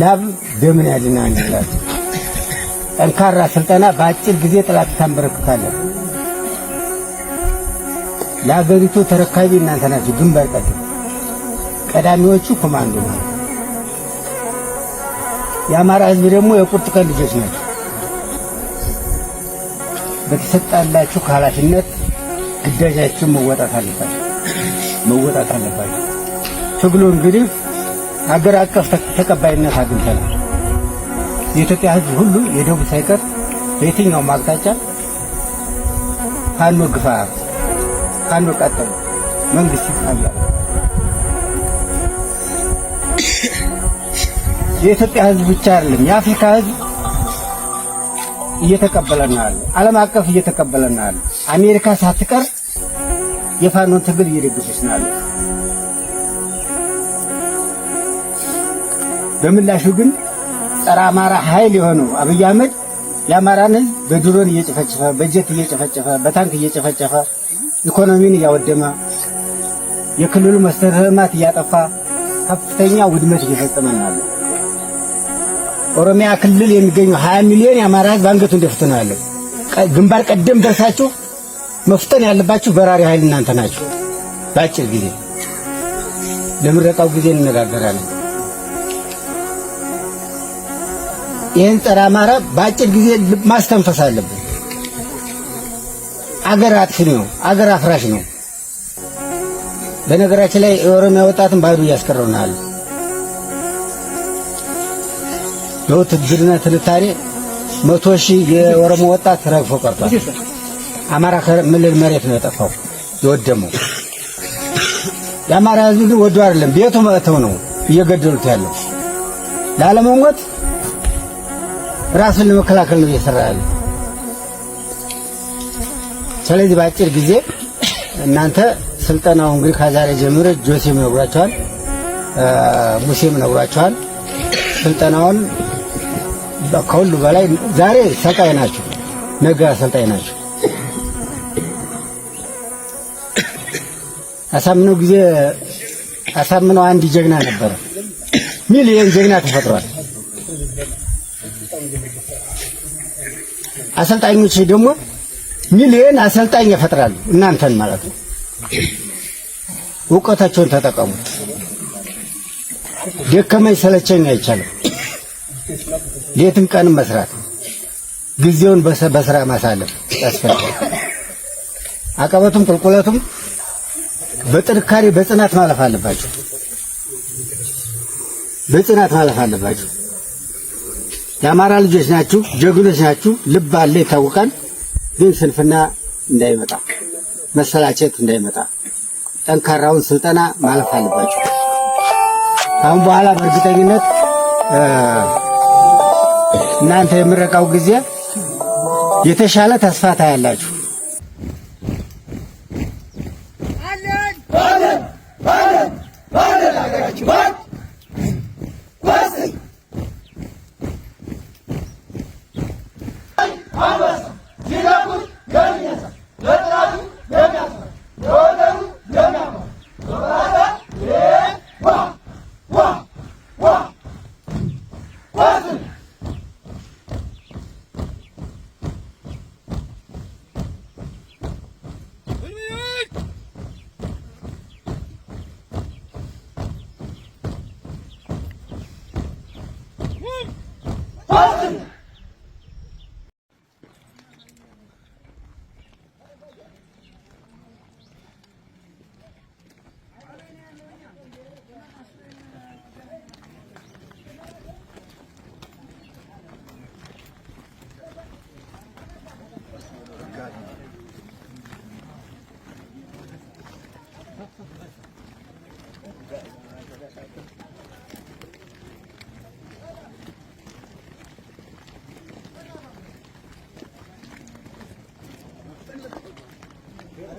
ላብ ደምን ያድናል ይላል። ጠንካራ ስልጠና በአጭር ጊዜ ጠላት ታንበረክካለህ። ለሀገሪቱ ተረካቢ እናንተ ናችሁ። ግንባር ቀዳሚዎቹ ኮማንዶ ነው። የአማራ ሕዝብ ደግሞ የቁርጥ ቀን ልጆች ናቸው። በተሰጣላችሁ ኃላፊነት ግዳጃችሁን መወጣት አለባችሁ። ትግሉ እንግዲህ ሀገር አቀፍ ተቀባይነት አግኝተናል። የኢትዮጵያ ሕዝብ ሁሉ የደቡብ ሳይቀር በየትኛውም አቅጣጫ ካኖ ግፋ ካኖ ቀጠሉ መንግስት ይታያል። የኢትዮጵያ ሕዝብ ብቻ አይደለም የአፍሪካ ሕዝብ እየተቀበለናል። ዓለም አቀፍ እየተቀበለናል። አሜሪካ ሳትቀር የፋኖን ትግል እየደገፈች ነው። በምላሹ ግን ጸረ አማራ ኃይል የሆነው አብይ አህመድ የአማራን ሕዝብ በድሮን እየጨፈጨፈ በጀት እየጨፈጨፈ በታንክ እየጨፈጨፈ ኢኮኖሚን እያወደመ የክልሉ መሰረተ ልማት እያጠፋ ከፍተኛ ውድመት እየፈጸመ ነው። ኦሮሚያ ክልል የሚገኙ 20 ሚሊዮን የአማራ ሕዝብ አንገቱን ደፍቶ ነው ያለው። ግንባር ቀደም ደርሳችሁ መፍጠን ያለባችሁ በራሪ ኃይል እናንተ ናችሁ። በአጭር ጊዜ ለምረቃው ጊዜ እንነጋገራለን። ይህን ጸረ አማራ በአጭር ጊዜ ማስተንፈስ አለብን። አገር አጥፊ ነው፣ አገር አፍራሽ ነው። በነገራችን ላይ የኦሮሚያ ወጣትን ባዶ እያስቀረው ነው ያለው። በውትድርና ትንታኔ 100,000 የኦሮሞ ወጣት ረግፎ ቀርቷል። አማራ ክልል መሬት ነው የጠፋው የወደመው። የአማራ ሕዝብ ግን ወዶ አይደለም ቤቱ መጥተው ነው እየገደሉት ያለው። ላለመሞት ራስን ለመከላከል ነው እየሰራ ያለው። ስለዚህ በአጭር ጊዜ እናንተ ስልጠናው እንግዲህ ከዛሬ ጀምሮ ጆሴም ነግሯቸዋል፣ ሙሴም ነግሯቸዋል። ስልጠናውን ከሁሉ በላይ ዛሬ ሰልጣኝ ናችሁ፣ ነገ አሰልጣኝ ናችሁ። አሳምነው አንድ ጀግና ነበረ። ሚሊዮን ጀግና ተፈጥሯል። አሰልጣኞች ደግሞ ሚሊዮን አሰልጣኝ ይፈጥራሉ። እናንተን ማለት ነው። ዕውቀታቸውን ተጠቀሙ። ደከመኝ ሰለቸኝ አይቻልም። ሌትም ቀንም መስራት፣ ጊዜውን በስራ ማሳለፍ ያስፈልጋል። አቀበቱም ቁልቁለቱም በጥንካሬ በጽናት ማለፍ አለባችሁ። የአማራ ልጆች ናችሁ፣ ጀግኖች ናችሁ። ልብ አለ ይታወቃል። ግን ስንፍና እንዳይመጣ፣ መሰላቸት እንዳይመጣ ጠንካራውን ስልጠና ማለፍ አለባችሁ። አሁን በኋላ በእርግጠኝነት እናንተ የምረቃው ጊዜ የተሻለ ተስፋ ታያላችሁ።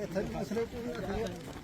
Tabii